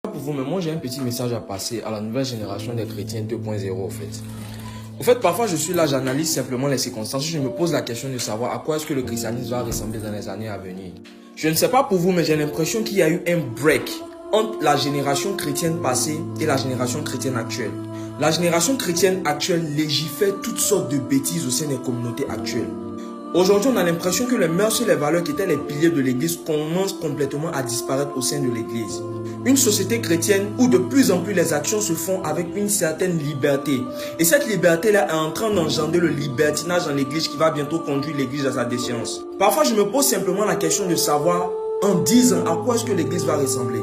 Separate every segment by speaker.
Speaker 1: Pour vous, mais moi j'ai un petit message à passer à la nouvelle génération des chrétiens 2.0 en fait. En fait, parfois je suis là, j'analyse simplement les circonstances. Je me pose la question de savoir à quoi est-ce que le christianisme va ressembler dans les années à venir. Je ne sais pas pour vous, mais j'ai l'impression qu'il y a eu un break entre la génération chrétienne passée et la génération chrétienne actuelle. La génération chrétienne actuelle légifère toutes sortes de bêtises au sein des communautés actuelles. Aujourd'hui, on a l'impression que les mœurs et les valeurs qui étaient les piliers de l'église commencent complètement à disparaître au sein de l'église. Une société chrétienne où de plus en plus les actions se font avec une certaine liberté. Et cette liberté-là est en train d'engendrer le libertinage dans l'église qui va bientôt conduire l'église à sa déchéance. Parfois, je me pose simplement la question de savoir, en 10 ans, à quoi est-ce que l'église va ressembler.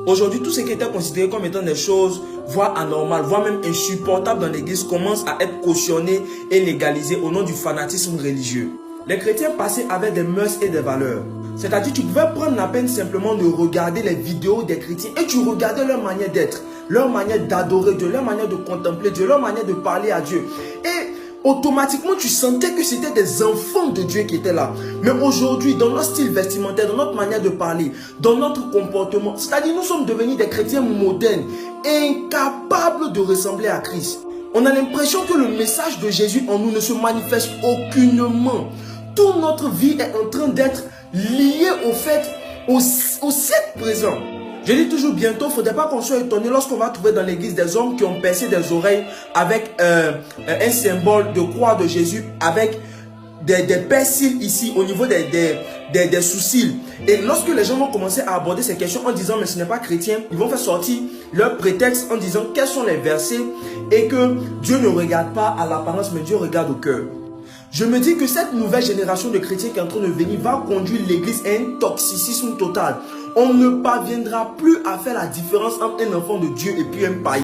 Speaker 1: Aujourd'hui, tout ce qui était considéré comme étant des choses, voire anormales, voire même insupportables dans l'église, commence à être cautionné et légalisé au nom du fanatisme religieux. Les chrétiens passés avaient des mœurs et des valeurs. C'est-à-dire, tu pouvais prendre la peine simplement de regarder les vidéos des chrétiens et tu regardais leur manière d'être, leur manière d'adorer Dieu, leur manière de contempler Dieu, leur manière de parler à Dieu. Et automatiquement, tu sentais que c'était des enfants de Dieu qui étaient là. Mais aujourd'hui, dans notre style vestimentaire, dans notre manière de parler, dans notre comportement, c'est-à-dire nous sommes devenus des chrétiens modernes, incapables de ressembler à Christ. On a l'impression que le message de Jésus en nous ne se manifeste aucunement. Toute notre vie est en train d'être liée au fait, au siècle présent. Je dis toujours bientôt, il ne faudrait pas qu'on soit étonné lorsqu'on va trouver dans l'église des hommes qui ont percé des oreilles avec un symbole de croix de Jésus, avec des persils ici au niveau des sous-cils. Et lorsque les gens vont commencer à aborder ces questions en disant mais ce n'est pas chrétien, ils vont faire sortir leur prétexte en disant quels sont les versets et que Dieu ne regarde pas à l'apparence mais Dieu regarde au cœur. Je me dis que cette nouvelle génération de chrétiens qui est en train de venir va conduire l'église à un toxicisme total. On ne parviendra plus à faire la différence entre un enfant de Dieu et puis un païen.